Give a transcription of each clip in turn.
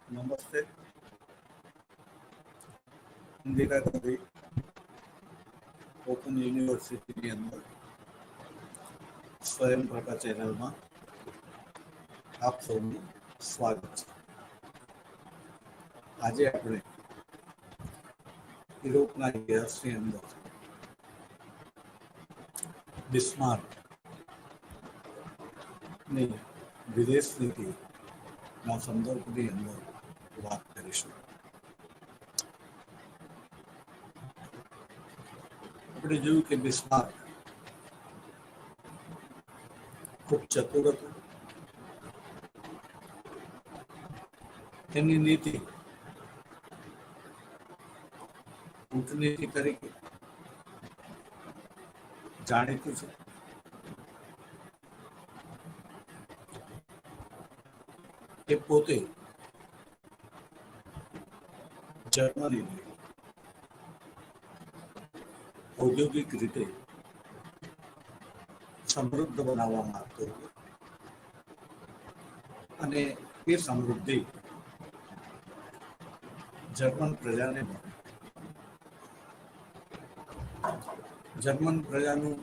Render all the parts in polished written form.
નમસ્તે. ઇન્દિરા ગાંધી ઓપન યુનિવર્સિટીની અંદર સ્વયંપ્રભા ચેનલમાં આપ સૌનું સ્વાગત છે. આજે આપણે યુરોપના ઇતિહાસની અંદર બિસ્માર્કની વિદેશ નીતિના સંદર્ભની અંદર વાત કરીશું. આપણે જોયું કે બિસ્માર્ક ખૂબ ચતુર હતું. તેની નીતિ કૂટનીતિ તરીકે જાણીતું છે. એ પોતે જર્મનીને ઔદ્યોગિક રીતે સમૃદ્ધ બનાવવા માંગતો હતો અને એ સમૃદ્ધિ જર્મન પ્રજાને જર્મન પ્રજાનું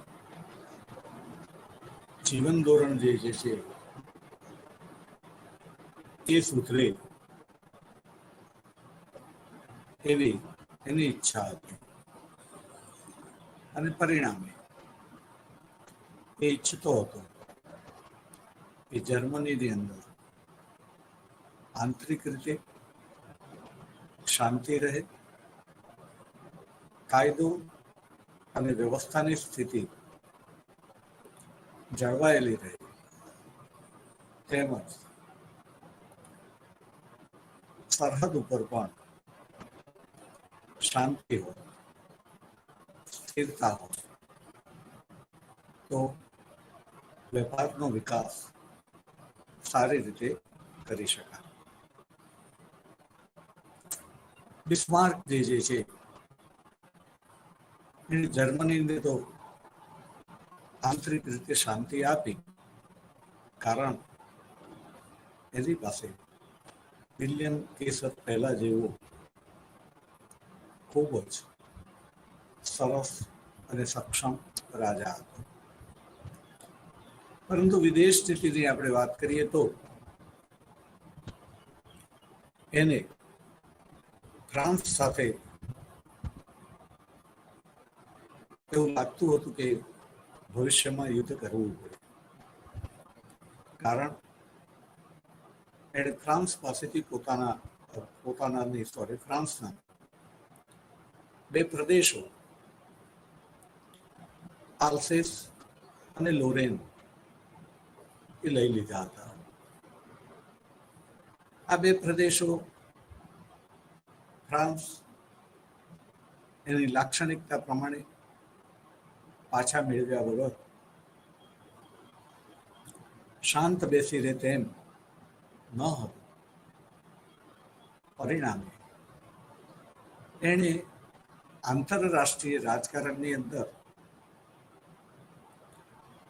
જીવન ધોરણ જે છે એ સુધરે એવી એની ઈચ્છા હતી અને પરિણામે એ ઈચ્છતો હતો કે જર્મનીની અંદર આંતરિક રીતે શાંતિ રહે, કાયદો અને વ્યવસ્થાની સ્થિતિ જળવાયેલી રહે, તેમજ સરહદ ઉપર પણ શાંતિ હોય, સ્થિરતા હોય, તો વેપારનો વિકાસ સારી રીતે કરી શકાય. બિસ્માર્ક જે છે એને જર્મનીને તો આંતરિક રીતે શાંતિ આપી, કારણ એની પાસે વિલિયમ કેસર પહેલા જેવો ખૂબ જ સરસ અને સક્ષમ રાજા હતો. પરંતુ વિદેશ નીતિની આપણે વાત કરીએ તો એને ફ્રાન્સ સાથે એવું લાગતું હતું કે ભવિષ્યમાં યુદ્ધ કરવું પડે, કારણ એણે ફ્રાન્સ પાસેથી ફ્રાન્સના બે પ્રદેશો આલ્સેસ અને લોરેન એ લઈ લીધા હતા. આ બે પ્રદેશો ફ્રાન્સ એની લાક્ષણિકતા પ્રમાણે પાછા મેળવ્યા વગર શાંત બેસી રહે તેમ ન હતું. પરિણામે એણે આંતરરાષ્ટ્રીય રાજકારણની અંદર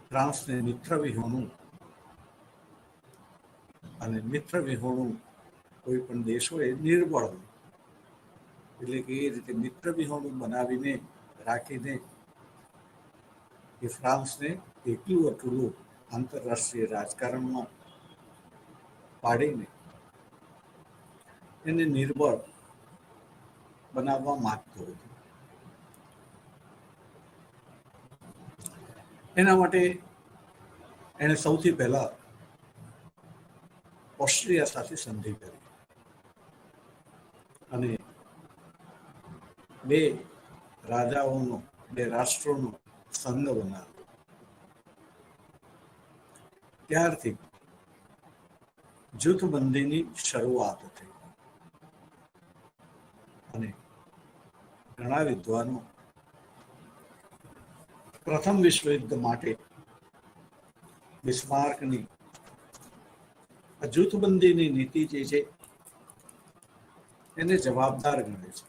ફ્રાન્સને મિત્ર વિહોણું, અને મિત્ર વિહોણું કોઈ પણ દેશ હોય નિર્બળ હોય, એટલે કે એ રીતે મિત્ર વિહોણું બનાવીને રાખીને એ ફ્રાન્સને એકલું અટલું આંતરરાષ્ટ્રીય રાજકારણમાં પાડીને એને નિર્બળ બનાવવા માંગતો હતો. એના માટે એણે સૌથી પહેલા ઓસ્ટ્રિયા સાથે સંધિ કરી અને બે રાજાઓનો, બે રાષ્ટ્રોનો સંઘ બનાવ્યો. ત્યારથી જૂથબંધીની શરૂઆત થઈ અને ઘણા વિદ્વાનો પ્રથમ વિશ્વયુદ્ધ માટે બિસ્માર્કની જૂથબંધીની નીતિ જે છે એને જવાબદાર ગણે છે.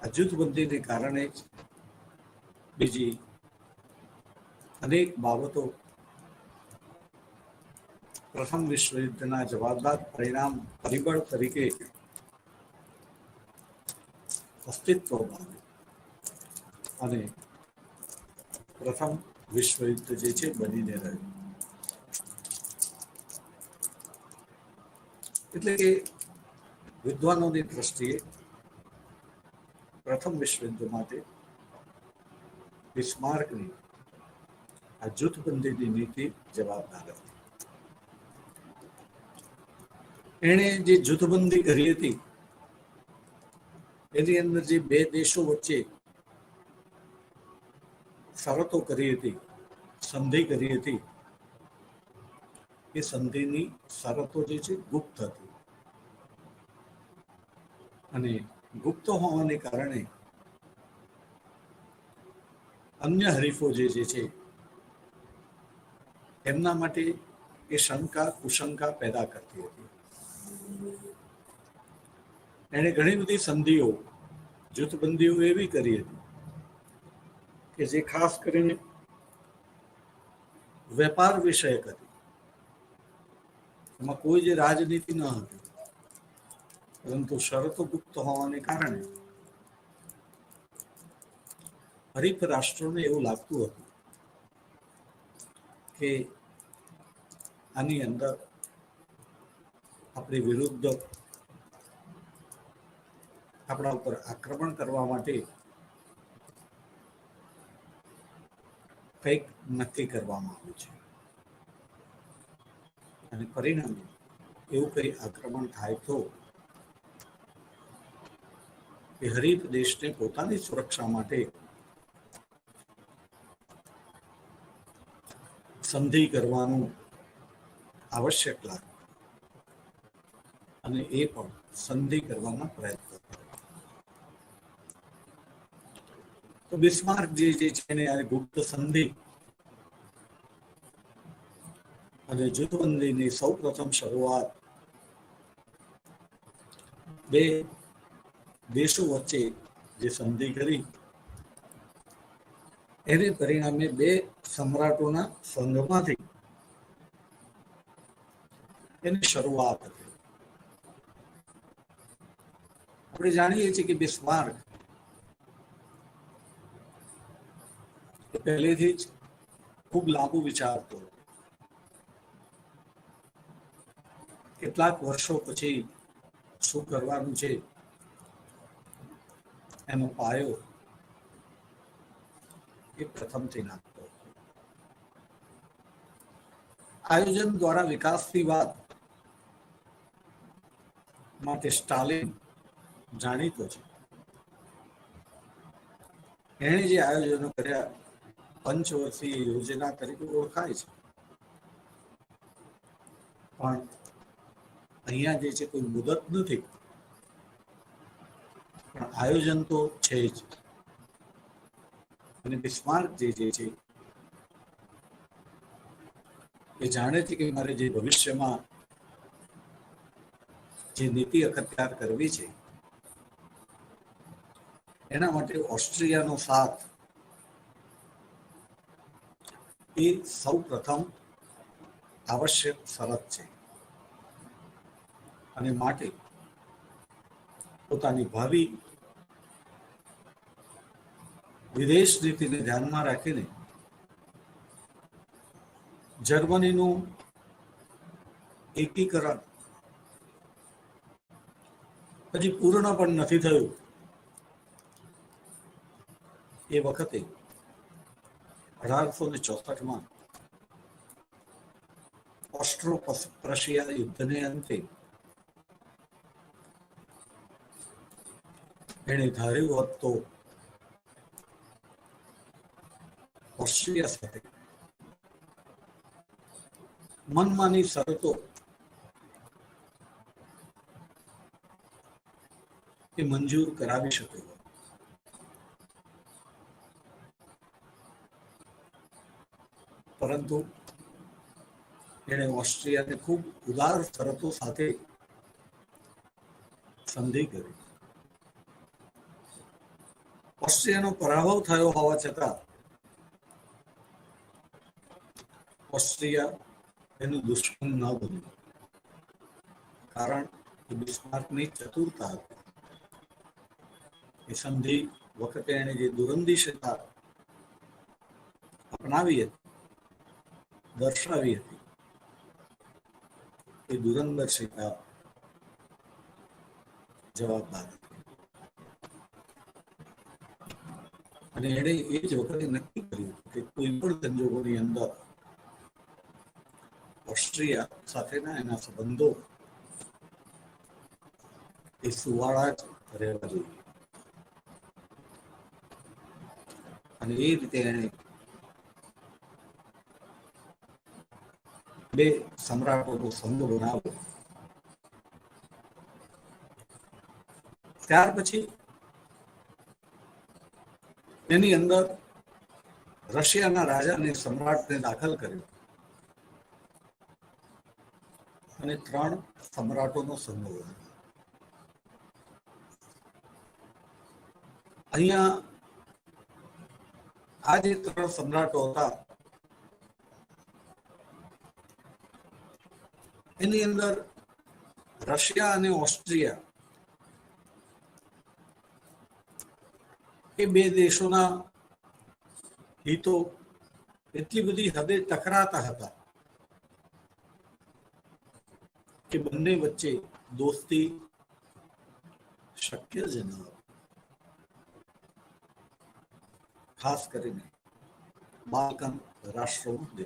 આ જૂથબંધીને કારણે જ બીજી અનેક બાબતો પ્રથમ વિશ્વયુદ્ધના જવાબદાર પરિણામ પરિબળ તરીકે અસ્તિત્વમાં અને પ્રથમ વિશ્વયુદ્ધ જે છે બનીને રહ્યું. એટલે કે વિદ્વાનોની દ્રષ્ટિએ પ્રથમ વિશ્વયુદ્ધ માટે બિસ્માર્કની આ જૂથબંધીની નીતિ જવાબદાર હતી. એણે જે જૂથબંધી કરી હતી એની અંદર જે બે દેશો વચ્ચે શરતો કરી હતી, સંધિ કરી હતી, એ સંધિની શરતો જે છે ગુપ્ત હતી અને ગુપ્ત હોવાને કારણે અન્ય હરીફો જે છે એમના માટે એ શંકા કુશંકા પેદા કરતી હતી. એણે ઘણી બધી સંધિઓ જૂથબંધીઓ એવી કરી હતી કે જે ખાસ કરીને વેપાર વિષયક હતી. એમાં કોઈ જે રાજનીતિ ન હતી, પરંતુ શરતો ગુપ્ત હોવાને કારણે હરીફ રાષ્ટ્રોને એવું લાગતું હતું કે આની અંદર આપણી વિરુદ્ધ આપણા ઉપર આક્રમણ કરવા માટે કંઈક નક્કી કરવામાં આવ્યું છે અને પરિણામે એવું કંઈ આક્રમણ થાય તો એ હરીફ દેશને પોતાની સુરક્ષા માટે સંધિ કરવાનું આવશ્યક લાગે અને એ પણ સંધિ કરવાના પ્રયત્ન કરે. તો બિસ્માર્ક જે છે એને આ ગુપ્ત સંધિ અને જૂથબંધીની સૌ પ્રથમ શરૂઆત બે દેશો વચ્ચે જે સંધિ કરી એને પરિણામે બે સમ્રાટોના સંઘમાંથી એની શરૂઆત હતી. આપણે જાણીએ છીએ કે બિસ્માર્ક પહેલેથી જ ખૂબ લાંબુ વિચારતો. કેટલાક વર્ષો પછી શું કરવાનું છે એનો પાયો એ પ્રથમથી નાખતો. આયોજન દ્વારા વિકાસની વાત માટે સ્ટાલિન જાણીતો છે. એણે જે આયોજનો કર્યા પંચવર્ષીય યોજના તરીકે ઓળખાય છે, પણ અહીંયા જે છે કોઈ મુદત નથી, પણ આયોજન તો છે જ. અને બિસ્માર્ક જે છે એ જાણે છે કે મારે જે ભવિષ્યમાં જે નીતિ અખત્યાર કરવી છે એના માટે ઓસ્ટ્રિયાનો સાથ એ સૌ પ્રથમ આવશ્યક શરત છે અને માટે પોતાની ભાવિ વિદેશ નીતિને ધ્યાનમાં રાખીને જર્મનીનું એકીકરણ હજી પૂર્ણ પણ નથી થયું એ વખતે 1864માં ઓસ્ટ્રો પ્રશિયા યુદ્ધને અંતે એણે ધાર્યું હોત તો ઓસ્ટ્રિયા સાથે મનમાની શરતો એ મંજૂર કરાવી શકે, પરંતુ એણે ઓસ્ટ્રિયાને ખૂબ ઉદાર શરતો સાથે સંધિ કરી. ઓસ્ટ્રિયાનો પરાભવ થયો હોવા છતાં ઓસ્ટ્રિયા એનું દુશ્મન ન બન્યું, કારણ કે બિસ્માર્કની ચતુરતા હતી. એ સંધિ વખતે એને જે દૂરંદેશીતા અપનાવી હતી, દર્શાવી હતી, એ દૂરંદેશીતા જવાબદાર હતી. અને એણે એ જ વખતે નક્કી કર્યું કે કોઈ પણ સંજોગોની અંદર ઓસ્ટ્રિયા સાથેના એના સંબંધો એ સુવાળા જ રહેવા જોઈએ. અને એ રીતે એણે બે સમ્રાટોનો સંઘ બનાવ્યો. ત્યાર પછી એની અંદર રશિયાના રાજાને સમ્રાટને દાખલ કર્યો અને 3 સમ્રાટોનો સંઘ બનાવ્યો. અહીંયા આ જે 3 સમ્રાટો હતા એની અંદર રશિયા અને ઓસ્ટ્રિયા એ બે દેશોના હિતો એટલી બધી હદે ટકરાતા હતા કે બંને વચ્ચે દોસ્તી શક્ય જ ન હતી. ખાસ કરીને બાલ્કન રાષ્ટ્રો મુદ્દે.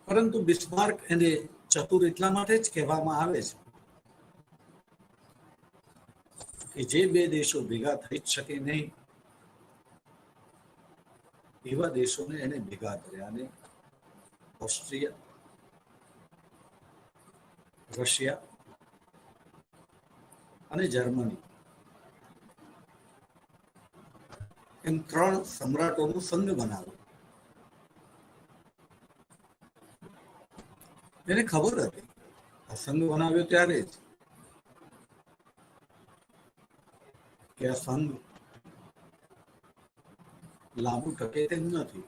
પરંતુ બિસ્માર્ક એને ચતુર એટલા માટે જ કહેવામાં આવે છે કે જે બે દેશો ભેગા થઈ જ શકે નહીં એવા દેશોને એને ભેગા કર્યા. અને ઓસ્ટ્રિયા, રશિયા અને જર્મની એમ 3 સમ્રાટોનું સંઘ બનાવ્યું. એને ખબર હતી આ સંઘ બનાવ્યો ત્યારે જ કે આ સંઘ લાંબુ ટકે તેમ નથી.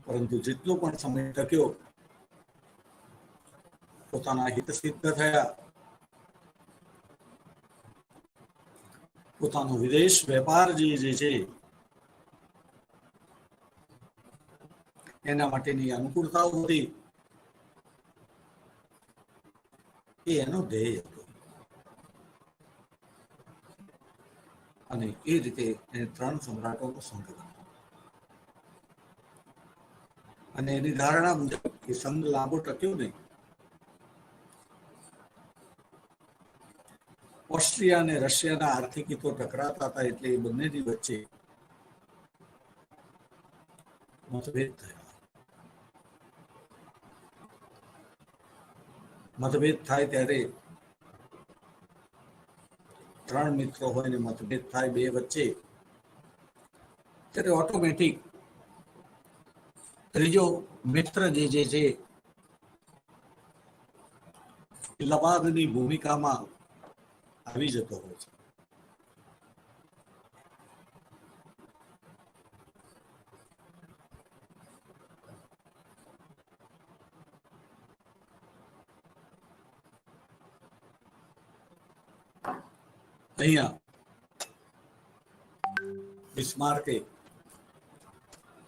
પરંતુ જેટલો પણ સમય ટક્યો પોતાના હિત સિદ્ધ થયા, પોતાનો વિદેશ વેપાર જે છે એના માટેની અનુકૂળતાઓ હતી, એ એનો ધ્યેય હતો. અને એ રીતે એને 3 સમ્રાટોનો સંઘ બનાવ્યો. અને એની ધારણા મુજબ એ સંઘ લાંબો ટક્યો નહીં. ઓસ્ટ્રિયા અને રશિયાના આર્થિક હિતો ટકરાતા હતા એટલે એ બંનેની વચ્ચે મતભેદ થયા. મતભેદ થાય ત્યારે 3 મિત્રો હોય ને મતભેદ થાય બે વચ્ચે ત્યારે ઓટોમેટિક ત્રીજો મિત્ર જે છે એ લબાદની ભૂમિકામાં આવી જતો હોય છે. અહીંયા બિસ્માર્કે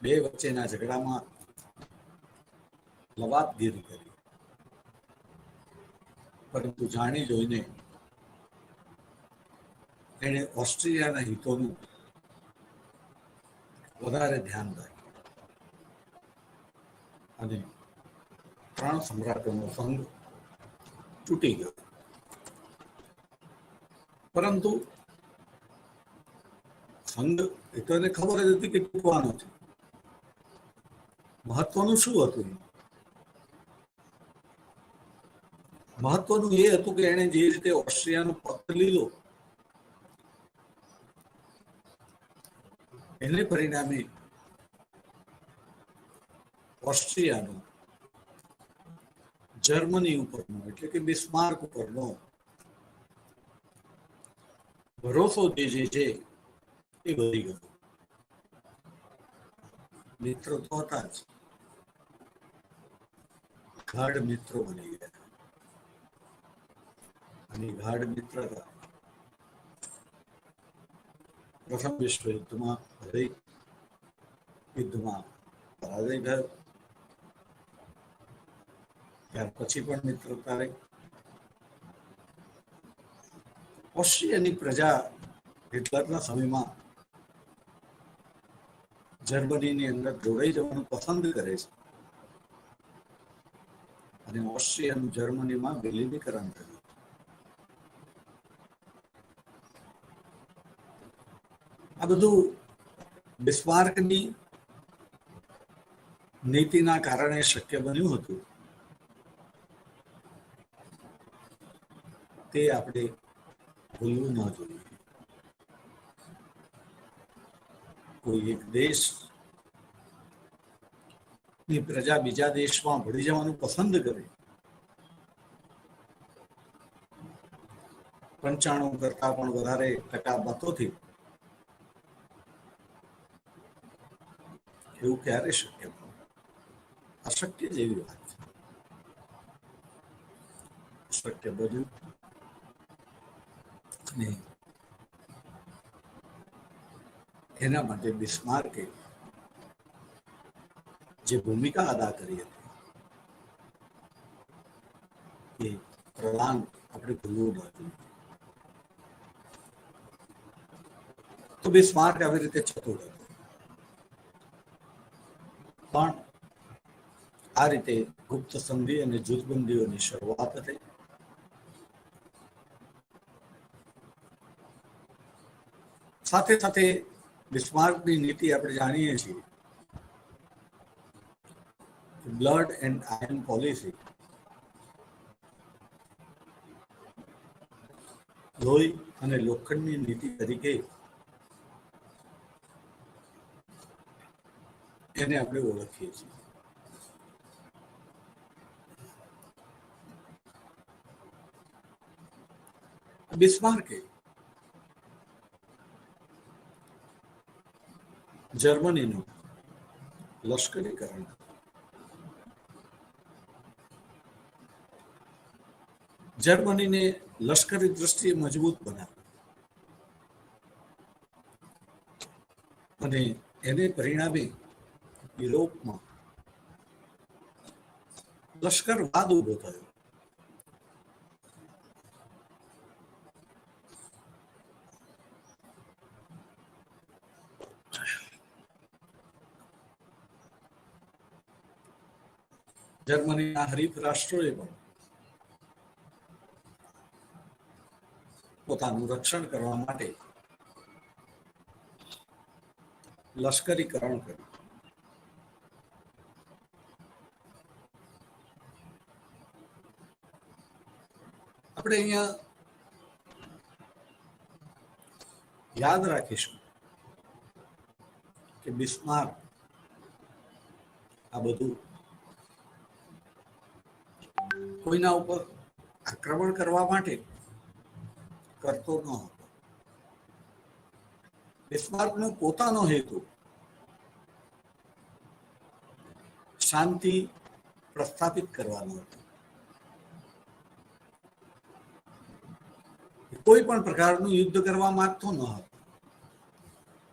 બે વચ્ચેના ઝઘડામાં લવાદગીરી કરી, પરંતુ જાણી જોઈને એણે ઓસ્ટ્રિયાના હિતોનું વધારે ધ્યાન રાખ્યું અને 3 સમ્રાટોનો સંઘ તૂટી ગયો. પરંતુ સંઘ એ તો એને ખબર જ હતી કે તૂટવાનો છે. મહત્વનું શું હતું? મહત્વનું એ હતું કે એણે જે રીતે ઓસ્ટ્રિયાનો પક્ષ લીધો એને પરિણામે ઓસ્ટ્રિયાનો જર્મની ઉપરનો એટલે કે બિસ્માર્ક ઉપરનો ભરોસો જે છે એ વધી ગયું. મિત્રો તો હતા જ, ગાઢ મિત્રો બની ગયા. અને ગાઢ મિત્રતા પ્રથમ વિશ્વ યુદ્ધમાં હૃદય યુદ્ધમાં પરાજય થયો. ત્યાર પછી પણ મિત્રતા રહી. ઓસ્ટ્રિયાની પ્રજા હિટલરના સમયમાં જર્મનીની અંદર જોડાઈ જવાનું પસંદ કરે છે અને ઓસ્ટ્રિયાનું જર્મનીમાં વિલીનીકરણ કર્યું. આ બધું બિસ્માર્કની નીતિના કારણે શક્ય બન્યું હતું. તે આપણે ભૂલવું ન જોઈએ. કોઈ એક દેશની પ્રજા બીજા દેશમાં ભળી જવાનું પસંદ કરે, 95% કરતા પણ વધારે ટકા મતોથી, એવું ક્યારે શક્ય બને? અશક્ય જેવી વાત છે. અશક્ય બધું. અને એના માટે બિસ્માર્કે જે ભૂમિકા અદા કરી હતી એ પ્રદાન આપણે ભૂલવું ન જોઈએ. તો બિસ્માર્ક આવી રીતે ચતુર હતો. પણ આ રીતે ગુપ્ત સંધિ અને જૂથબંધીઓની શરૂઆત થઈ. સાથે સાથે બિસ્માર્કની નીતિ આપણે જાણીએ છીએ, બ્લડ એન્ડ આયર્ન પોલિસી, લોહી અને લોખંડની નીતિ તરીકે એને આપણે ઓળખીએ છીએ. બિસ્માર્કે જર્મનીનું લશ્કરીકરણ, જર્મનીને લશ્કરી દ્રષ્ટિએ મજબૂત બનાવ્યું અને એને પરિણામે યુરોપમાં લશ્કરવાદ ઉભો થયો. જર્મનીના હરીફ રાષ્ટ્રોએ પણ પોતાનું રક્ષણ કરવા માટે લશ્કરીકરણ કર્યું. આપણે અહીંયા યાદ રાખીશું કે બિસ્માર્ક આ બધું કોઈના ઉપર આક્રમણ કરવા માટે કરતો ન હતો. બિસ્માર્કનો પોતાનો હેતુ શાંતિ પ્રસ્થાપિત કરવાનો હતો. કોઈ પણ પ્રકારનું યુદ્ધ કરવા માંગતો ન હતો.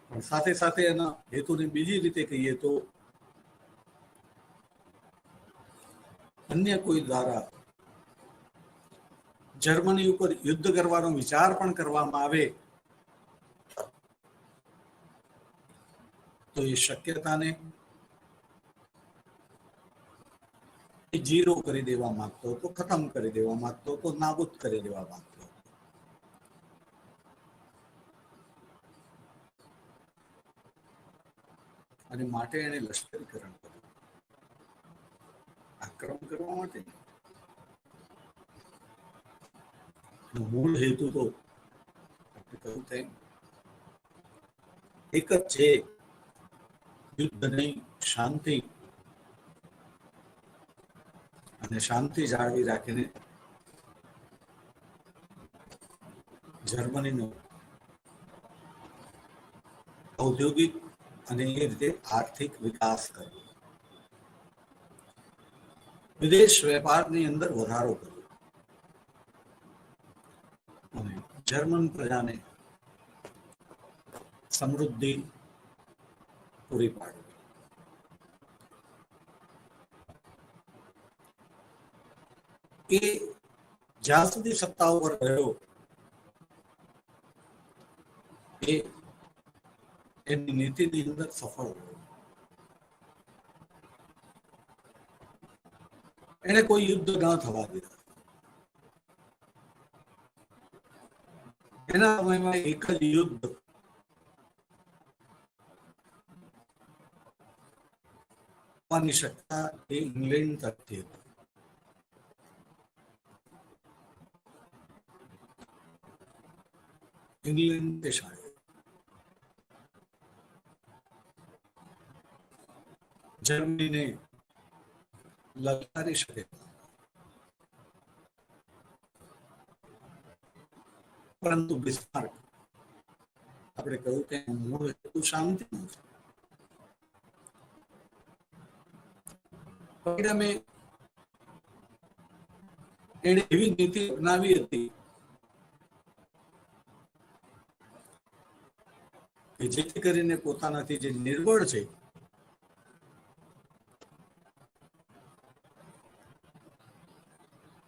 પણ સાથે સાથે એના હેતુને બીજી રીતે કહીએ તો અન્ય કોઈ દ્વારા જર્મની ઉપર યુદ્ધ કરવાનો વિચાર પણ કરવામાં આવે તો એ શક્યતાને જીરો કરી દેવા માંગતો હતો, ખતમ કરી દેવા માંગતો હતો, નાબૂદ કરી દેવા માંગતો હતો. અને માટે એને લશ્કરીકરણ કર્યું, આક્રમણ કરવા માટે. મૂળ હેતુ તો કહ્યું તેમ એક જ છે, યુદ્ધ નહીં, શાંતિ. અને શાંતિ જાળવી રાખીને જર્મનીનો ઔદ્યોગિક અને એ રીતે આર્થિક વિકાસ કર્યો, વિદેશ વેપારની અંદર વધારો કર્યો અને જર્મન પ્રજાને સમૃદ્ધિ પૂરી પાડી. એ જ્યાં સુધી સત્તા ઉપર રહ્યો એ એની નીતિની અંદર સફળ રહ્યો. એને કોઈ યુદ્ધ ન થવા દીધા. એના સમયમાં એક જ યુદ્ધ ની સત્તા એ ઇંગ્લેન્ડ તરફથી હતી. ઇંગ્લેન્ડ દેશાએ જર્મનીને લલકારી શકે, પરંતુ બિસ્માર્ક આપણે કહ્યું કે મૂળ હેતુ શાંતિનો છે. પરિણામે એણે એવી નીતિ અપનાવી હતી કે જેથી કરીને પોતાનાથી જે નિર્બળ છે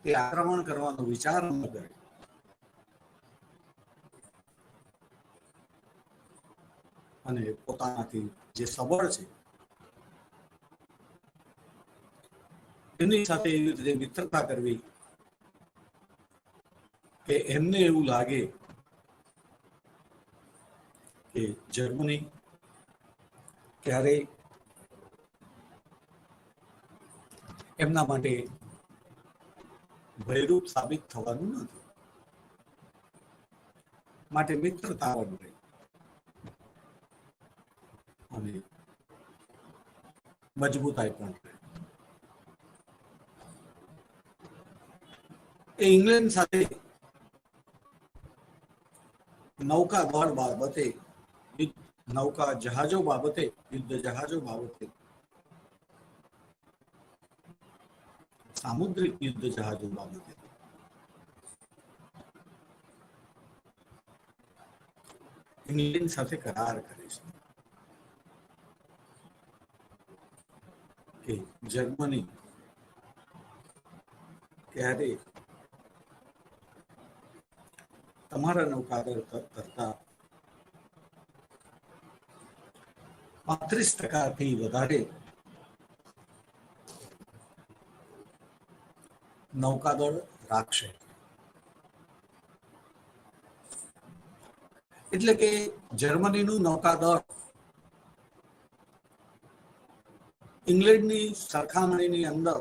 તે આક્રમણ કરવાનો વિચાર ન કરે અને પોતાનાથી જે સબળ છે એની સાથે એવી રીતે મિત્રતા કરવી કે એમને એવું લાગે કે જર્મની ક્યારેય એમના માટે ભયરૂપ સાબિત થવાનું નથી, માટે મિત્રતા બને અને મજબૂતાઈ પણ રહે. એ ઇંગ્લેન્ડ સાથે નૌકા દળ બાબતે, નૌકા જહાજો બાબતે, યુદ્ધ જહાજો બાબતે, સામુદ્રિક યુદ્ધ જહાજો બાબતે ઇંગ્લેન્ડ સાથે કરાર કરે છે કે જર્મની ક્યારે તમારા નૌકાદળ કરતા 35% વધારે નૌકાદળ રાખશે. એટલે કે જર્મનીનું નૌકાદળ ઇંગ્લેન્ડની સરખામણીની અંદર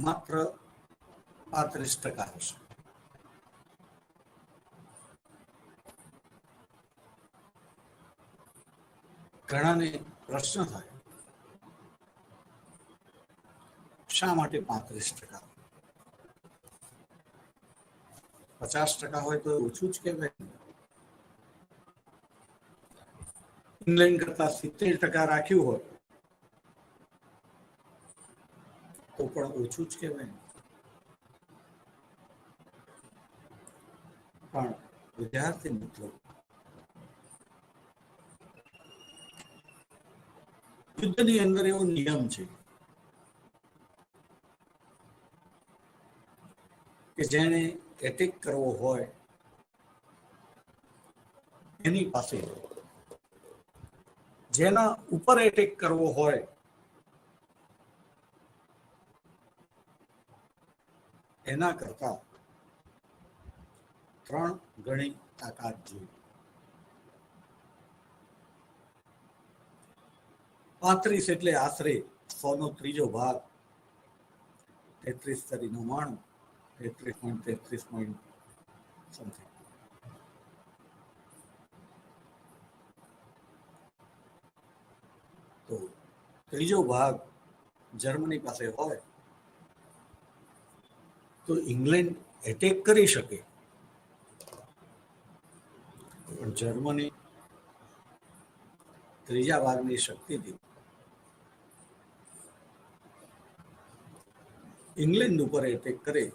માત્ર 35% હશે. ઘણાને પ્રશ્ન થાય શા માટે 35%? 50% હોય તો ઓછું જ કહેવાય. ઇંગ્લેન્ડ કરતા 70% રાખ્યું હોય તો પણ ઓછું જ કહેવાય. પણ વિદ્યાર્થી મિત્રો, યુદ્ધની અંદર એવો નિયમ છે કે જેને એટેક કરવો હોય એની પાસે, જેના ઉપર એટેક કરવો હોય એના કરતા 3 ગણી તાકાત જોઈએ. 35 એટલે આશરે 100 નો 3 ભાગ, 33 * 99, 33.33 પોઈન્ટ સમથિંગ. તો 3 ભાગ જર્મની પાસે હોય તો ઇંગ્લેન્ડ એટેક કરી શકે જર્મની ત્રીજા ભાગની શક્તિથી ઇંગ્લેન્ડ ઉપર એટેક કરે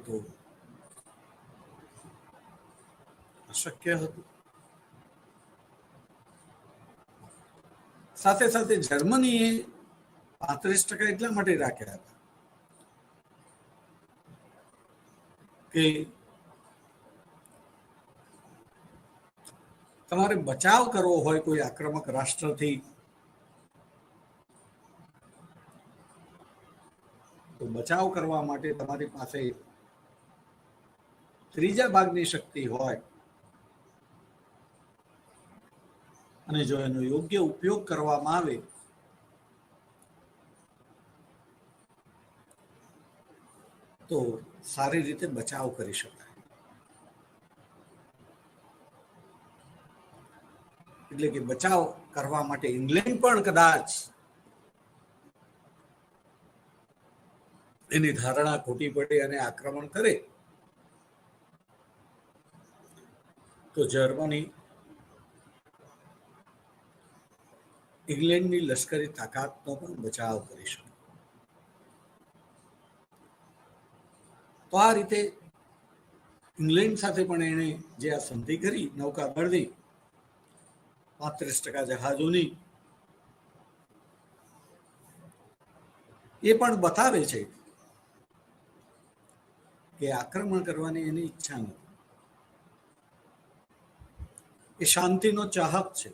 તો અશક્ય હતું. સાથે સાથે જર્મનીએ 35% એટલા માટે રાખ્યા હતા કે તમારે બચાવ કરવો હોય કોઈ આક્રમક રાષ્ટ્રથી તો બચાવ કરવા માટે તમારી પાસે ત્રીજા ભાગની શક્તિ હોય અને જો એનો યોગ્ય ઉપયોગ કરવામાં આવે તો સારી રીતે બચાવ કરી શકાય. એટલે કે બચાવ કરવા માટે ઇંગ્લેન્ડ પણ કદાચ એની ધારણા ખોટી પડે અને આક્રમણ કરે તો જર્મની ઇંગ્લેન્ડની લશ્કરી તાકાતનો પણ બચાવ કરી શકે. તો આ રીતે ઇંગ્લેન્ડ સાથે પણ એણે જે આ સંધિ કરી નૌકાદળની 35% જહાજોની, એ પણ બતાવે છે કે આક્રમણ કરવાની એની ઈચ્છા નથી. એ શાંતિનો ચાહક છે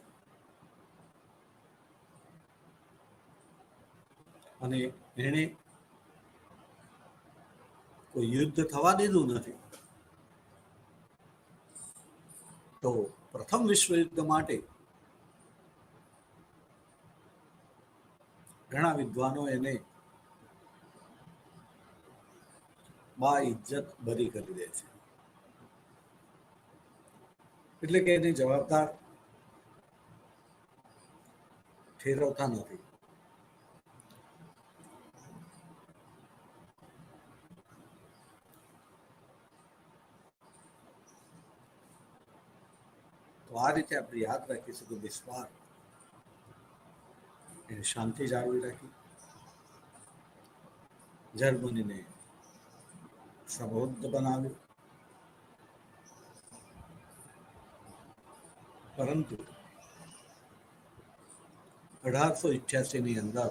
અને એણે કોઈ યુદ્ધ થવા દીધું નથી. તો પ્રથમ વિશ્વયુદ્ધ માટે ઘણા વિદ્વાનો એને બા ઇજ્જત બરી કરી દે છે. એટલે કે એને જવાબદાર ઠેરવતા નથી. તો આ રીતે આપણે યાદ રાખીશું કે બિસ્માર્ક એને શાંતિ જાળવી રાખી, જર્મનીને સમૃદ્ધ બનાવ્યું, પરંતુ 1888 અંદર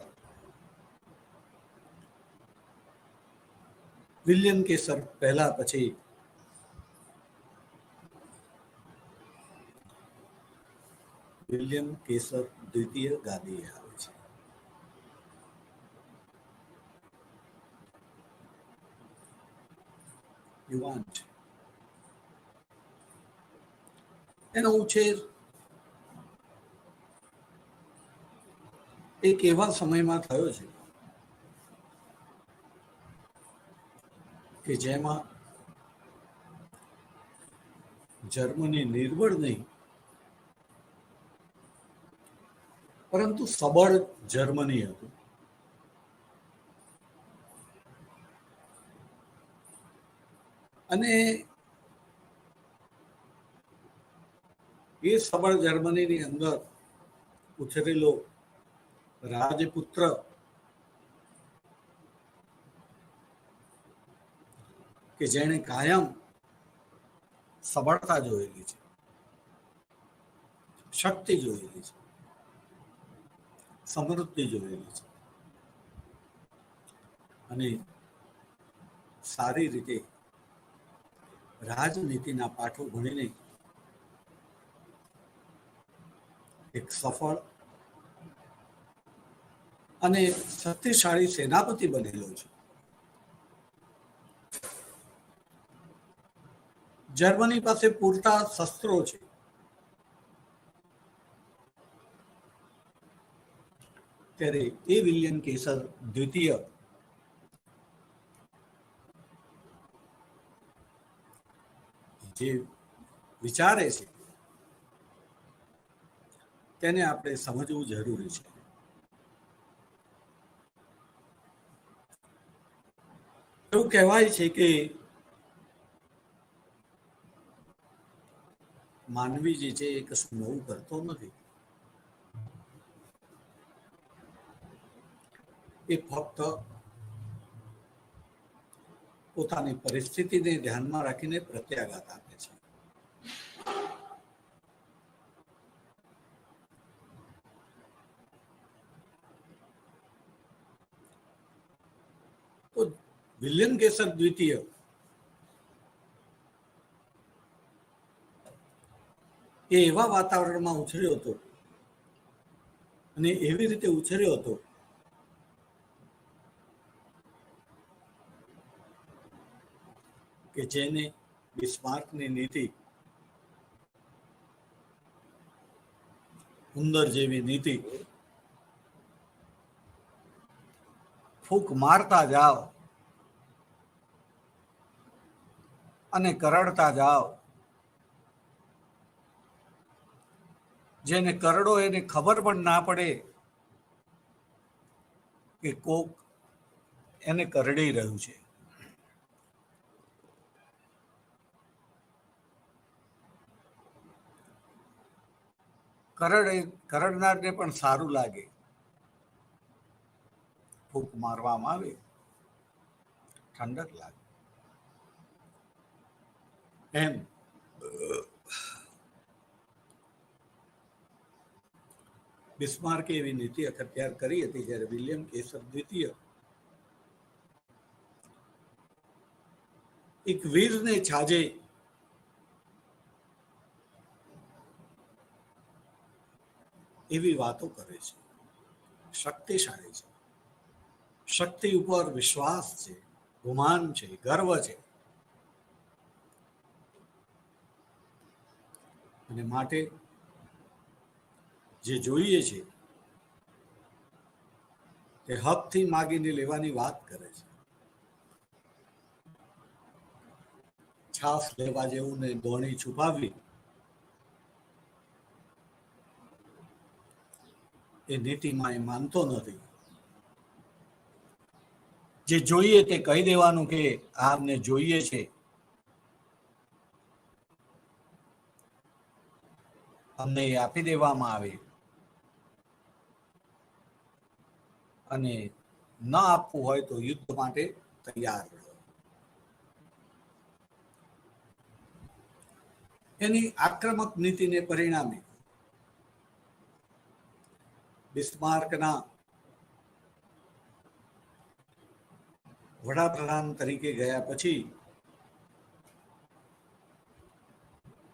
વિલિયમ કેસર પહેલા પછી વિલિયમ કેસર દ્વિતીય ગાદીએ આવે છે. યુવાન છે. એનો ઉછેર એક એવા સમયમાં થયો છે કે જેમાં જર્મની નિર્બળ નહીં પરંતુ સબળ જર્મની હતું. અને એ સબળ જર્મનીની અંદર ઉછરેલો રાજપુત્ર કે જેણે કાયમ સબળતા જોયેલી છે, શક્તિ જોયેલી છે, સમૃદ્ધિ જોયેલી છે અને સારી રીતે રાજનીતિના પાઠો ભણીને એક સફળ અને શક્તિશાળી સેનાપતિ બનેલો છે. જર્મની પાસે પૂરતા શસ્ત્રો છે. ત્યારે એ વિલિયમ કેસર દ્વિતીય જે વિચારે છે તેને આપણે સમજવું જરૂરી છે. એવું કહેવાય છે કે માનવી જે છે એ કશું નવું કરતો નથી. એ ફક્ત પોતાની પરિસ્થિતિને ધ્યાનમાં રાખીને પ્રત્યાઘાત આપે છે. તો વિલિયમ કેસર દ્વિતીય એ એવા વાતાવરણમાં ઉછર્યો હતો અને એવી રીતે ઉછર્યો હતો કે જેને બિસ્માર્કની નીતિ, ઉંદર જેવી નીતિ, ફૂંક મારતા જાઓ અને કરડતા જાઓ, જેને કરડો એને ખબર પણ ના પડે કે કોક એને કરડી રહ્યું છે. કરડનારને પણ સારું લાગે, ફૂંક મારવામાં આવે, ઠંડક લાગે. એમ બિસ્માર્કે એવી નીતિ અખત્યાર કરી હતી, જ્યારે વિલિયમ કેસર દ્વિતીય એક વીરને છાજે એવી વાતો કરે છે. શક્તિશાળી છે, શક્તિ ઉપર વિશ્વાસ છે, ગુમાન છે, ગર્વ છે, અને માટે જે જોઈએ છે તે હકથી માગીને લેવાની વાત કરે છે. છાસ લેવા જેવું ને દોણી છુપાવી એ નીતિમાં એ માનતો નથી. જે જોઈએ તે કહી દેવાનું કે આમને જોઈએ છે, અમને એ આપી દેવામાં આવે, અને ન આપવું હોય તો યુદ્ધ માટે તૈયાર રહો. એની આક્રમક નીતિને પરિણામે બિસ્માર્કના વડાપ્રધાન તરીકે ગયા પછી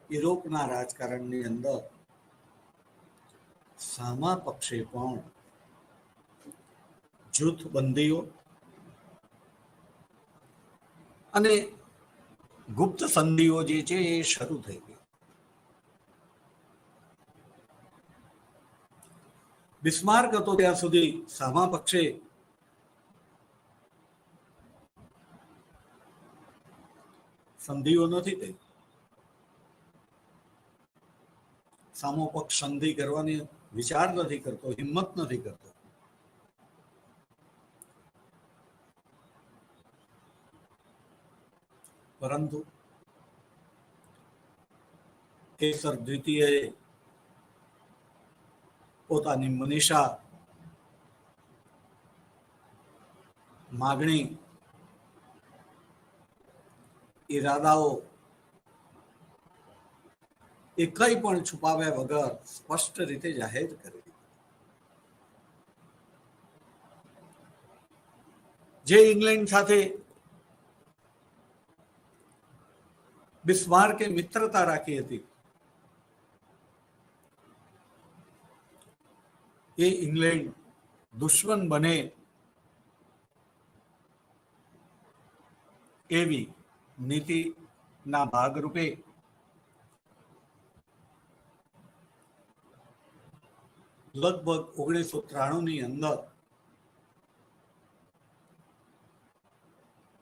યુરોપના રાજકારણની અંદર સામા પક્ષે પણ જૂથબંધીઓ અને ગુપ્ત સંધિઓ જે છે એ શરૂ થઈ ગઈ. બિસ્માર્ક હતો ત્યાં સુધી સામા પક્ષે સંધિઓ નથી થઈ. સામો પક્ષ સંધિ કરવાની વિચાર નથી કરતો, હિંમત નથી કરતો. પરંતુ કેસર દ્વિતીયએ પોતાની મનીષા, માગણી, ઈરાદાઓ એ કંઈ પણ છુપાવ્યા વગર સ્પષ્ટ રીતે જાહેર કરી. જે ઇંગ્લેન્ડ સાથે બિસ્માર્કે મિત્રતા રાખી હતી, એ ઇંગ્લેન્ડ દુશ્મન બને એવી નીતિના ભાગરૂપે લગભગ 1993 અંદર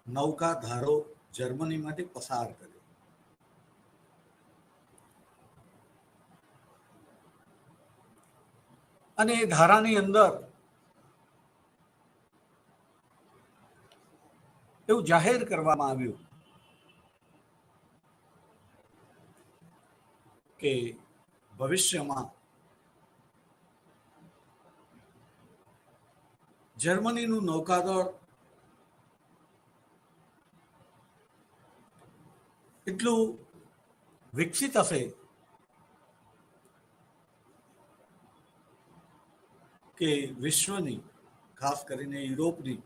નૌકા ધારો જર્મની માટે પસાર કર્યો. અને એ ધારાની અંદર એવું જાહેર કરવામાં આવ્યું કે ભવિષ્યમાં જર્મનીનું નૌકાદળ એટલું વિકસિત હશે કે વિશ્વની, ખાસ કરીને યુરોપની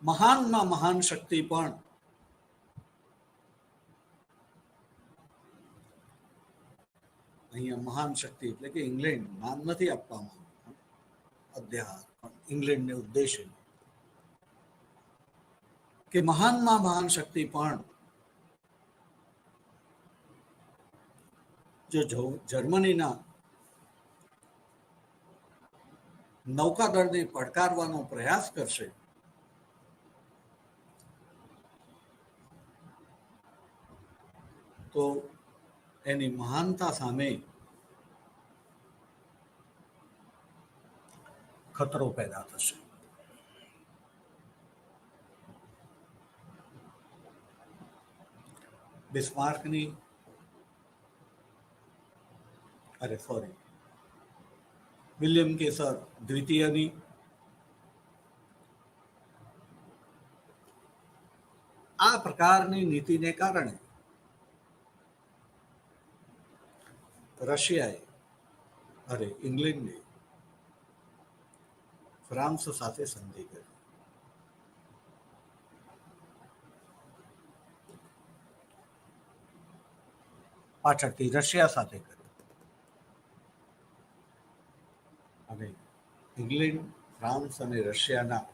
મહાનમાં મહાન શક્તિ પણ અહીંયા મહાન શક્તિ એટલે કે ઇંગ્લેન્ડ નામ નથી આપવામાં અધ્યાત્મ પણ ઇંગ્લેન્ડને ઉદ્દેશે કે મહાનમાં મહાન શક્તિ પણ જો જર્મનીના નૌકાદળને પડકારવાનો પ્રયાસ કરશે તો એની મહાનતા સામે ખતરો પેદા થશે. બિસ્માર્કની વિલિયમ કેસર દ્વિતીયની આ પ્રકારની નીતિને કારણે ઇંગ્લેન્ડે ફ્રાન્સ સાથે સંધિ કરી. પાછળથી રશિયા સાથે કરી અને ઇંગ્લેન્ડ, ફ્રાન્સ અને રશિયાના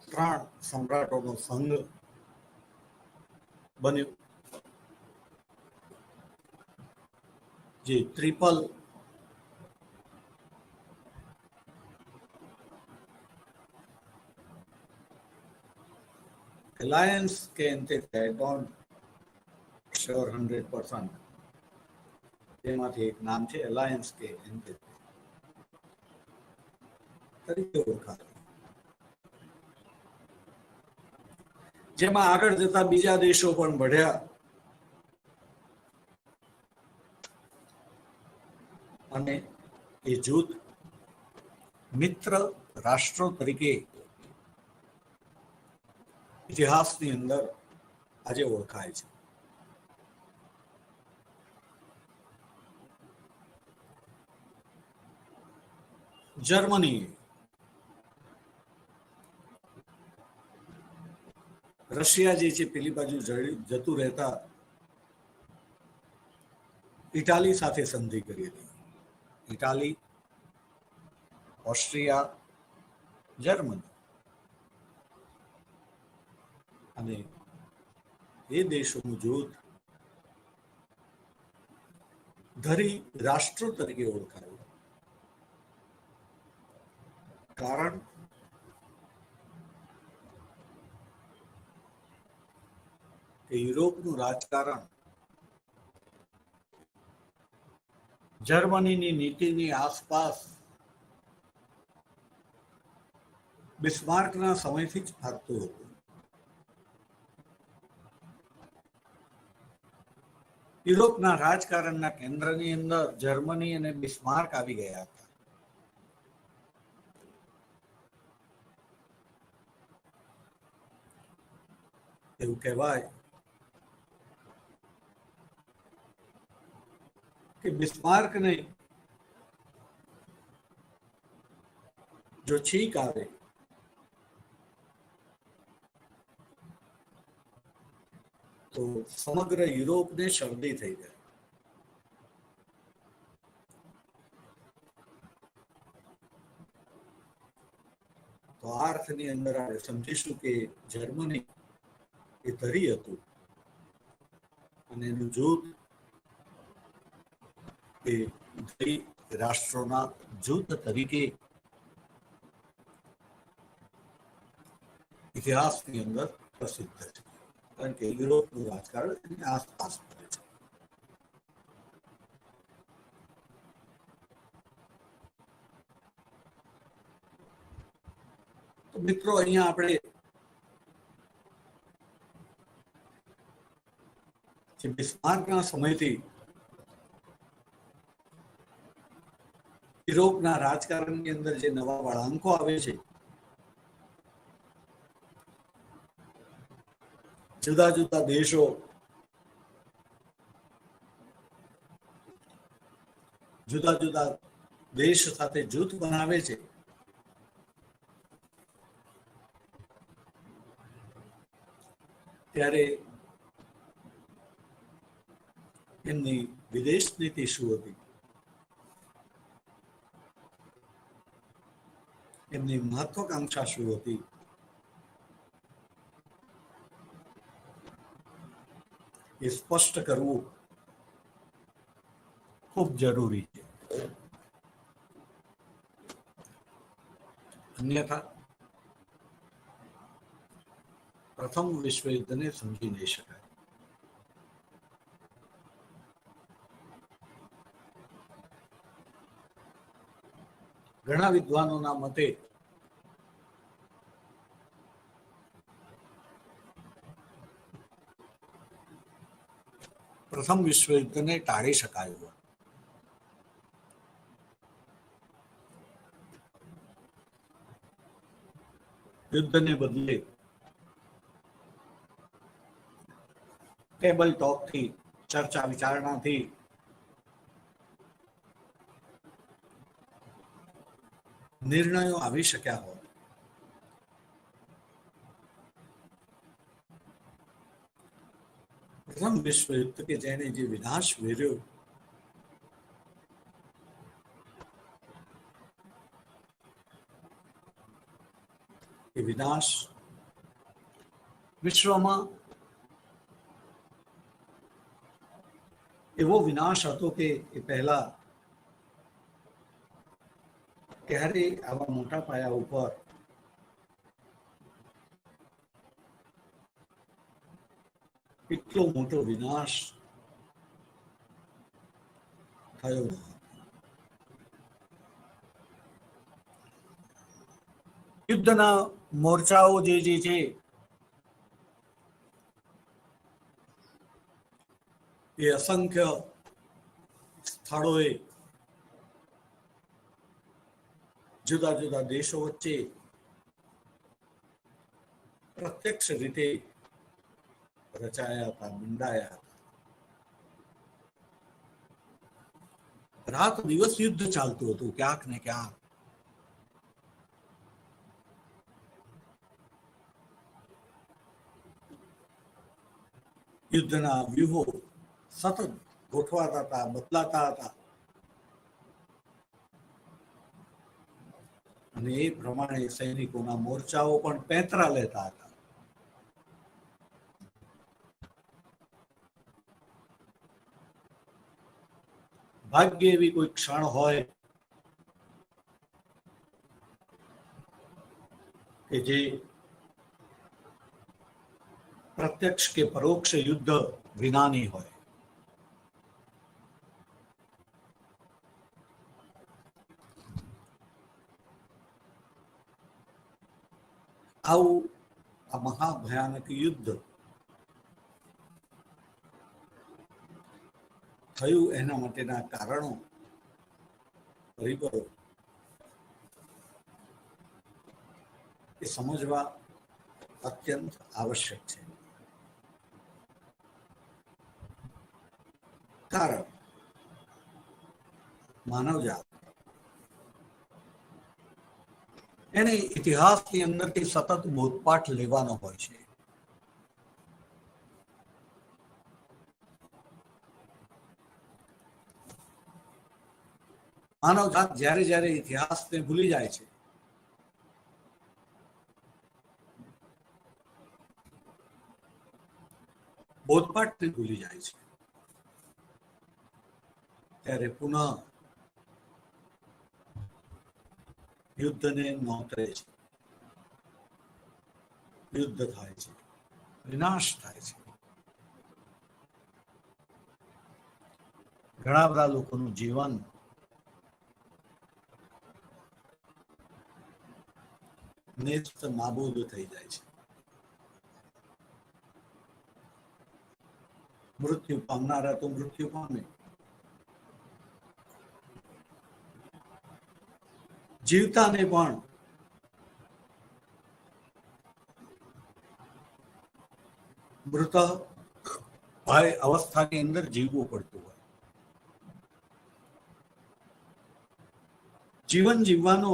3 સમ્રાટોનો સંઘ બન્યો, જે ટ્રિપલ એલાયન્સ કે અંતે ડોન્ટ શ્યોર 100%, તેમાંથી એક નામ છે એલાયન્સ કે અંતે તરીકે ઓળખાય, જેમાં આગળ જતા બીજા દેશો પણ બઢ્યા અને એ જૂથ મિત્ર રાષ્ટ્રો તરીકે ઇતિહાસની અંદર આજે ઓળખાય છે. જર્મનીએ રશિયા જે છે પેલી બાજુ જતું રહેતા ઇટાલી સાથે સંધિ કરી હતી. ઇટાલી, ઓસ્ટ્રિયા, જર્મની અને એ દેશોનું જૂથ ધરી રાષ્ટ્રો તરીકે ઓળખાયું. કારણ કે યુરોપનું રાજકારણ જર્મનીની નીતિની આસપાસ બિસ્માર્કના સમયથી જ ફરતું હતું. યુરોપના રાજકારણના કેન્દ્રની અંદર જર્મની અને બિસ્માર્ક આવી ગયા હતા. એવું કહેવાય કે બિસ્માર્કને જો છીંક આવે તો સમગ્ર યુરોપને શરદી થઈ જાય. તો આ અર્થની અંદર આપણે સમજીશું કે જર્મની એ ધરી હતું અને એનું જૂથ એ ધરી રાષ્ટ્રોના જૂથ તરીકે ઇતિહાસની અંદર પ્રસિદ્ધ છે, કારણ કે યુરોપનું રાજકારણ એની આસપાસ ફરે છે. તો મિત્રો, અહીંયા આપણે જે બિસ્માર્કના સમયથી યુરોપના રાજકારણની અંદર જે નવા વળાંકો આવે છે, જુદા જુદા દેશો જુદા જુદા દેશ સાથે જૂથ બનાવે છે, ત્યારે એમની વિદેશ નીતિ શું હતી, એમની મહત્વાકાંક્ષા શું હતી, એ સ્પષ્ટ કરવું ખૂબ જરૂરી છે. અન્યથા પ્રથમ વિશ્વ યુદ્ધને સમજી નહીં શકાય. ઘણા વિદ્વાનોના મતે પ્રથમ વિશ્વ યુદ્ધને ટાળી શકાયું. યુદ્ધને બદલે ટેબલ ટોકથી, ચર્ચા વિચારણાથી નિર્ણયો આવી શક્યા હોય. પ્રથમ વિશ્વ યુદ્ધ કે જેને જે વિનાશ વેર્યો, એ વિનાશ વિશ્વમાં એવો વિનાશ હતો કે એ પહેલા ક્યારે આવા મોટા પાયા ઉપર એટલો મોટો વિનાશ થયો. યુદ્ધના મોરચાઓ જે છે એ અસંખ્ય સ્થળોએ જુદા જુદા દેશો વચ્ચે પ્રત્યક્ષ રીતે રચાયા હતા, મંડાયા હતા. રાત દિવસ યુદ્ધ ચાલતું હતું ક્યાંક ને ક્યાંક. યુદ્ધના વ્યૂહો સતત ગોઠવાતા હતા, બદલાતા હતા, અને એ પ્રમાણે સૈનિકોના મોરચાઓ પણ પેંતરા લેતા હતા. ભાગ્ય એવી કોઈ ક્ષણ હોય કે જે પ્રત્યક્ષ કે પરોક્ષ યુદ્ધ વિનાની હોય. આવું આ મહાભયાનક યુદ્ધ થયું એના માટેના કારણો, પરિબળો એ સમજવા અત્યંત આવશ્યક છે. કારણ માનવજાત એને ઇતિહાસની અંદરથી સતત બોધપાઠ લેવાનો હોય છે. માનવજાત જ્યારે જ્યારે ઇતિહાસને ભૂલી જાય છે, બોધપાઠને ભૂલી જાય છે, ત્યારે પુનઃ યુદ્ધને નોતરે છે, યુદ્ધ થાય છે, વિનાશ થાય છે. ઘણા બધા લોકોનું જીવન નેસ્ત નાબૂદ થઈ જાય છે. મૃત્યુ પામનારા તો મૃત્યુ પામે, જીવતાને પણ મૃત અવસ્થાની અંદર જીવવું પડતું હોય. જીવન જીવવાનો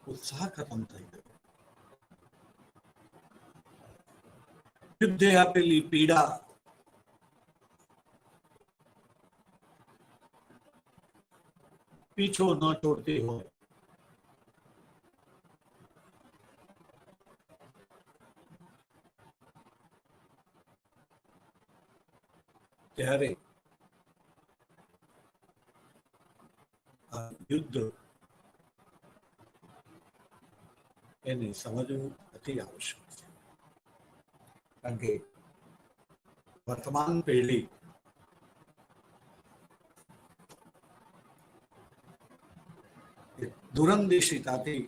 ઉત્સાહ ખતમ થઈ ગયો. યુદ્ધે આપેલી પીડા પીછો ન છોડતી હોય, ત્યારે યુદ્ધ એને સમજવું અતિ આવશ્યક છે. કારણ કે વર્તમાન પેઢી દૂરંદેશીતાથી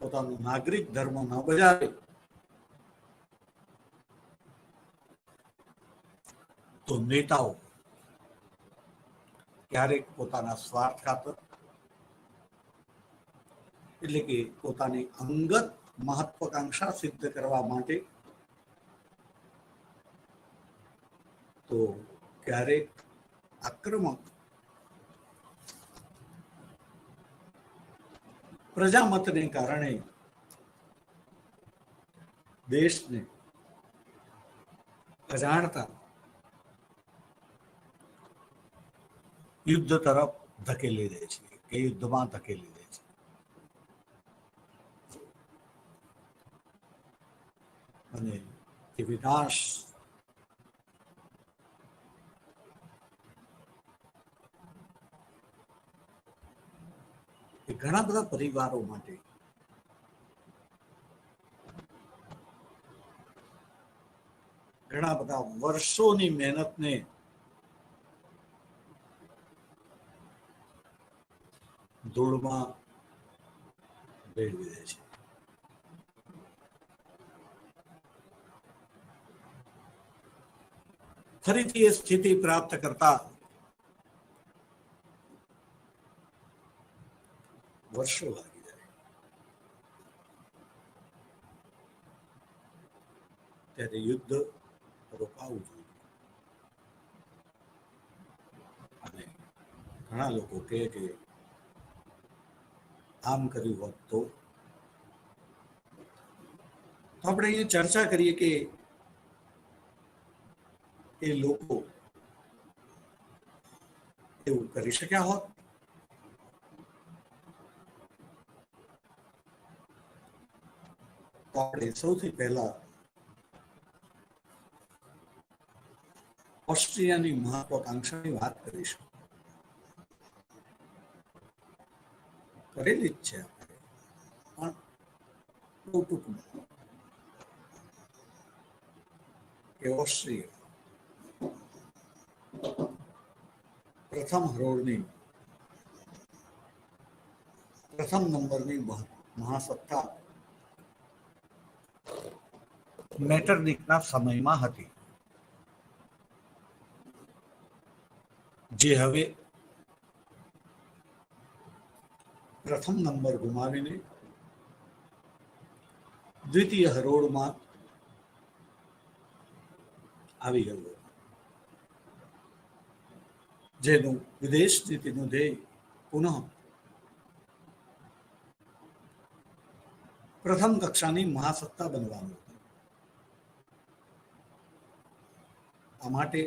પોતાનો નાગરિક ધર્મ ન બજાવે તો નેતાઓ ક્યારેક પોતાના સ્વાર્થ ખાતર, એટલે કે પોતાની અંગત મહત્વાકાંક્ષા સિદ્ધ કરવા માટે, તો ક્યારેક આક્રમક પ્રજામતને કારણે દેશને અજાણતા યુદ્ધ તરફ ધકેલી દે છે, કે યુદ્ધમાં ધકેલી દે છે. અને એ વિનાશ એ ઘણા બધા પરિવારો માટે ઘણા બધા વર્ષોની મહેનતને ધૂળમાં ભેળવી દે છે. ફરીથી એ સ્થિતિ પ્રાપ્ત કરતા વર્ષો લાગી જાય. ત્યારે યુદ્ધ રોકાવું જોઈએ. અને ઘણા લોકો કહે કે આમ કર્યું હોત તો આપણે અહીંયા ચર્ચા કરીએ કે એ લોકો એવું કરી શક્યા હોત. તો આપણે સૌથી પહેલા ઓસ્ટ્રિયાની મહત્વાકાંક્ષાની વાત કરીશું. કરેલી જ છે આપણે, પણ બહુ ટૂંકમાં, કે ઓસ્ટ્રિયા પ્રથમ હરોળની પ્રથમ નંબરની મહાસત્તા મેટરનિકના સમયમાં હતી, જે હવે પ્રથમ નંબર ગુમાવીને દ્વિતીય હરોળમાં આવી ગયું, જેનું વિદેશ નીતિનું ધ્યેય પુનઃ પ્રથમ કક્ષાની મહાસત્તા બનવાનું હતું. આ માટે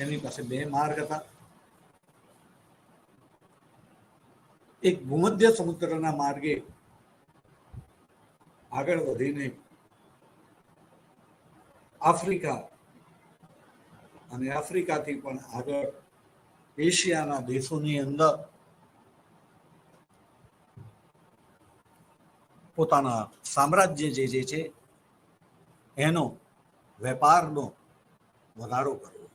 એની પાસે બે માર્ગ હતા. એક ભૂમધ્ય સમુદ્રના માર્ગે આગળ વધીને આફ્રિકા અને આફ્રિકાથી પણ આગળ એશિયાના દેશોની અંદર પોતાના સામ્રાજ્ય જે છે એનો વેપારનો વધારો કરવો,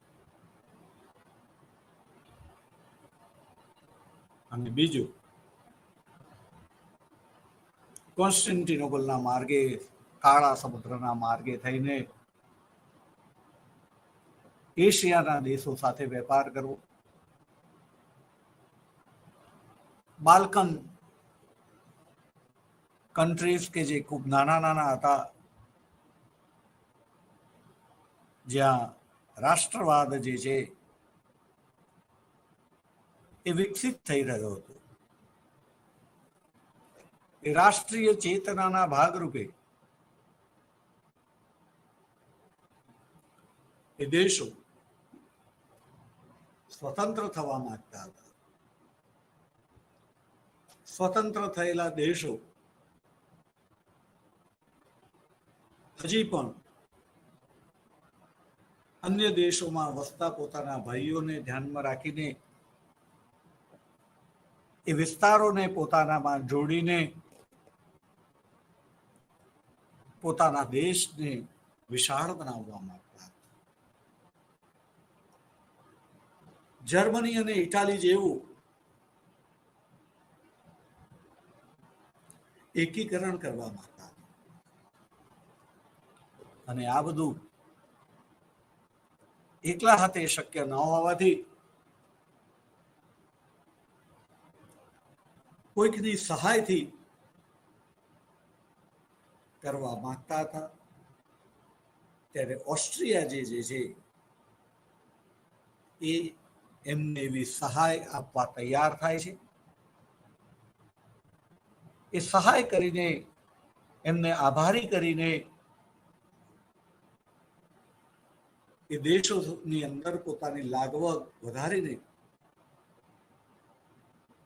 અને બીજું કોન્સ્ટન્ટિનોપલના માર્ગે, કાળા સમુદ્રના માર્ગે થઈને એશિયાના દેશો સાથે વેપાર કરવો, બાલ્કન કન્ટ્રીઝ કે જે ખૂબ નાના નાના હતા, જ્યાં રાષ્ટ્રવાદ જે છે એ વિકસિત થઈ રહ્યો હતો, એ રાષ્ટ્રીય ચેતનાના ભાગરૂપે એ દેશો સ્વતંત્ર થવા માંગતા હતા. સ્વતંત્ર થયેલા દેશો હજી પણ અન્ય દેશોમાં વસતા પોતાના ભાઈઓને ધ્યાનમાં રાખીને એ વિસ્તારોને પોતાનામાં જોડીને પોતાના દેશને વિશાળ બનાવવા માંગતા હતા. જર્મની અને ઇટાલી જેવું એકીકરણ કરવા માંગતા હતા. અને આ બધું એકલા હાથે શક્ય ન હોવાથી કોઈકની સહાયથી કરવા માંગતા હતા. ત્યારે ઓસ્ટ્રિયા જે છે એ એમને એવી સહાય આપવા તૈયાર થાય છે. એ સહાય કરીને, એમને આભારી કરીને એ દેશોની અંદર પોતાની લાગવગ વધારીને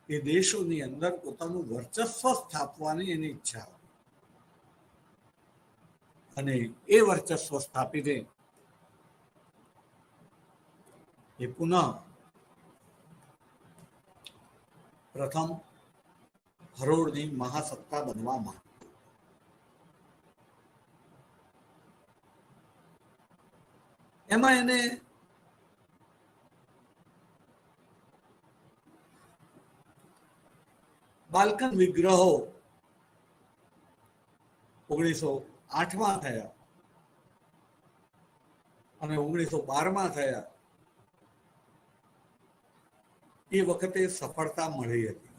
એ દેશોની અંદર પોતાનું વર્ચસ્વ સ્થાપવાની એની ઈચ્છા, અને એ વર્ચસ્વ સ્થાપીને એ પુનઃ પ્રથમ હરોળની મહાસત્તા બનવા માંગતો. એમાં એને બાલ્કન વિગ્રહો 1908માં થયા અને 1912માં થયા. એ વખતે સફળતા મળી હતી.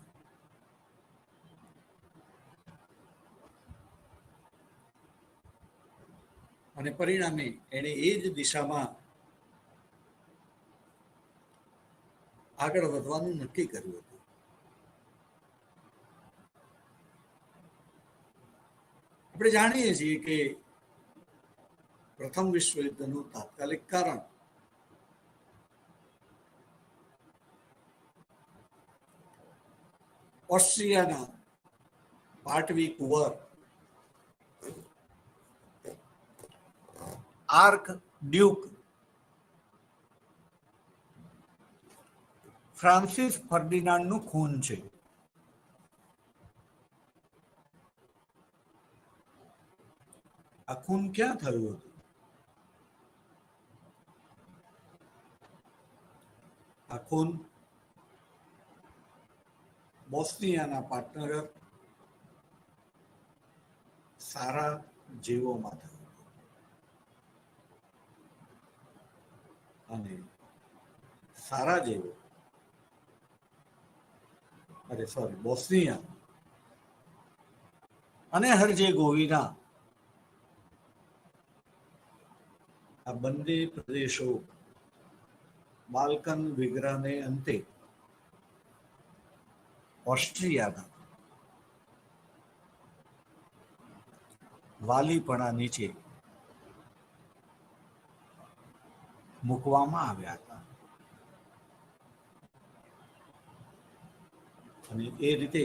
અને પરિણામે એણે એ જ દિશામાં આગળ વધવાનું નક્કી કર્યું હતું. આપણે જાણીએ છીએ કે પ્રથમ વિશ્વયુદ્ધનું તાત્કાલિક કારણ ઓસ્ટ્રિયાના પાટવી કુંવર આર્ક ડ્યુક ફ્રાન્સિસ ફર્ડિનાન્ડનું ખૂન છે. આ ખૂન ક્યાં થયું હતું? આ ખૂન બોસ્નિયાના પાટનગર સારા જેવોમાં થયું. અને સારા જેવો બોસ્નિયા અને હર્જેગોવિના આ બંને પ્રદેશો બાલ્કન વિગ્રહને અંતે ઓસ્ટ્રિયાના વાલીપણા નીચે મૂકવામાં આવ્યા હતા. અને એ રીતે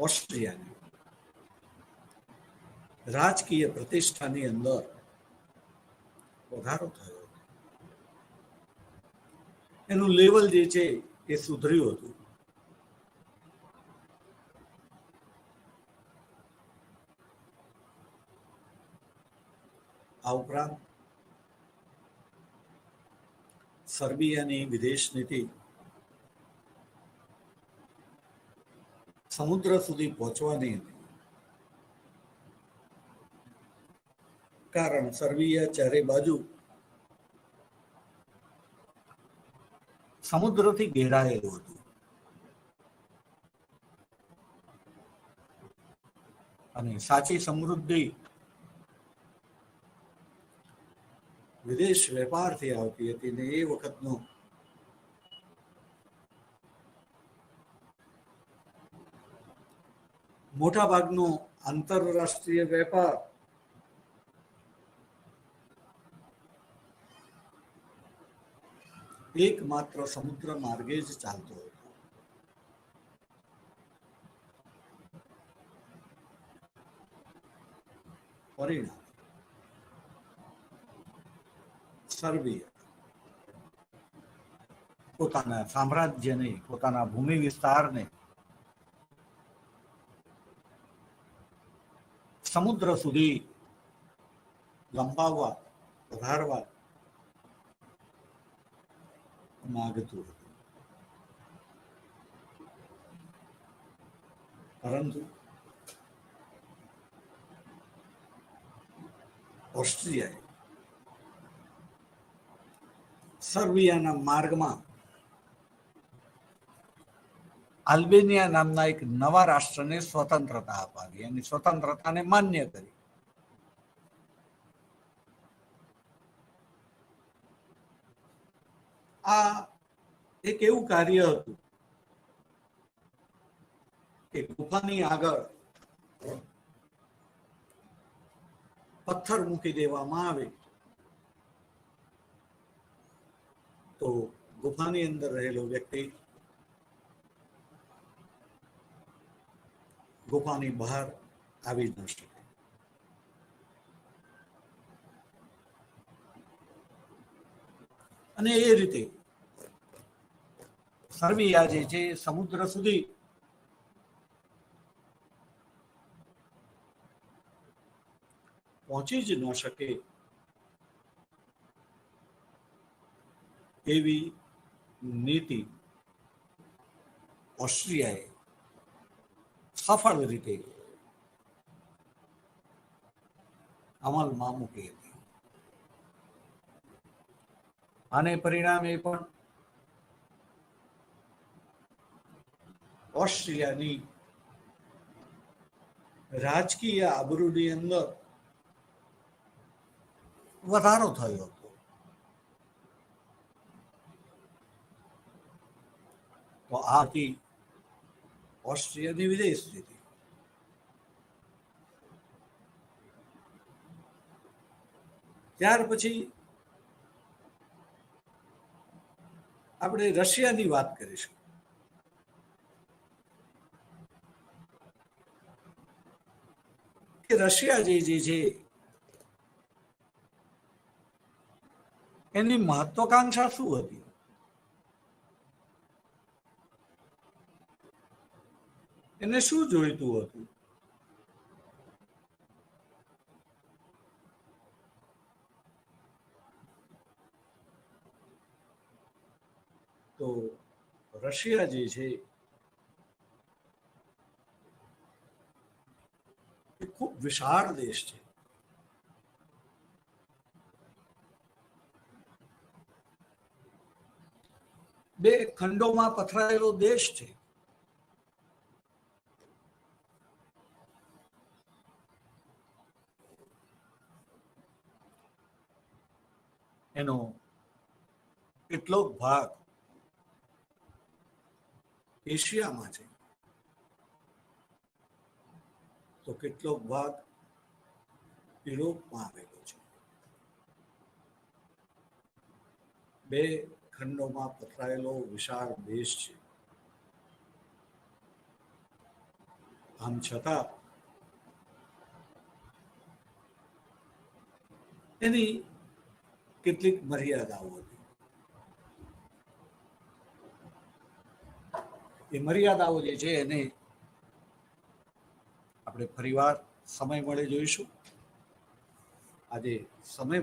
ઓસ્ટ્રિયાની રાજકીય પ્રતિષ્ઠાની અંદર વધારો થયો. એનું લેવલ જે છે એ સુધર્યું હતું. આ ઉપરાંત સર્બિયાની વિદેશ નીતિ સમુદ્ર સુધી પહોંચવાની હતી. કારણ સર્બિયા ચારે બાજુ સમુદ્રથી ઘેરાયેલું હતું અને સાચી સમૃદ્ધિ વિદેશ વેપારથી આવતી હતી ને એ વખતનો મોટા ભાગનો આંતરરાષ્ટ્રીય વેપાર એકમાત્ર સમુદ્ર માર્ગે જ ચાલતો હતો. પરિણામ સર્બિયા પોતાના સામ્રાજ્યને, પોતાના ભૂમિ વિસ્તારને સમુદ્ર સુધી લંબાવવા, વધારવા માંગતું હતું. પરંતુ ઓસ્ટ્રિયાએ સર્બિયાના માર્ગમાં આલ્બેનિયા નામના એક નવા રાષ્ટ્રને સ્વતંત્રતા અપાવી અને સ્વતંત્રતાને માન્ય કરી. આ એક એવું કાર્ય હતું કે ગુફાની આગળ પથ્થર મૂકી દેવામાં આવે તો ગુફાની અંદર રહેલો વ્યક્તિ ગુફાની બહાર આવી ન શકે. અને એ રીતે સર્બિયા જે છે સમુદ્ર સુધી પહોંચી જ ન શકે એવી નીતિ ઓસ્ટ્રિયાએ સફળ રીતે અમલમાં મૂકી હતી. આને પરિણામે પણ ઓસ્ટ્રિયાની રાજકીય આબરૂની અંદર વધારો થયો હતો. તો આ હતી ઓસ્ટ્રિયાની વિદેશ નીતિ. ત્યાર પછી આપણે રશિયાની વાત કરીશું. કે રશિયા જે છે એની મહત્વાકાંક્ષા શું હતી? એને શું જોઈતું હતું? તો રશિયા જે છે એ ખૂબ વિશાળ દેશ છે. બે ખંડોમાં પથરાયેલો દેશ છે. એનો કેટલોક ભાગ એશિયામાં છે તો કેટલોક ભાગ યુરોપમાં આવેલો છે. બે ખંડોમાં પથરાયેલો વિશાળ દેશ છે. આમ છતાં એની કેટલીક મર્યાદાઓ હતી. એ મર્યાદાઓ જે છે એને આપણે ફરીવાર સમય મળે જોઈશું. આજે સમય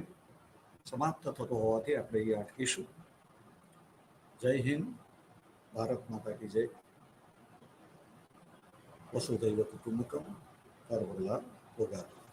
સમાપ્ત થતો હોવાથી આપણે એ અટકીશું. જય હિન્દ, ભારત માતા કી જય. વસુધૈવ કુટુંબકમ, પરવરલા ભોગાતુ.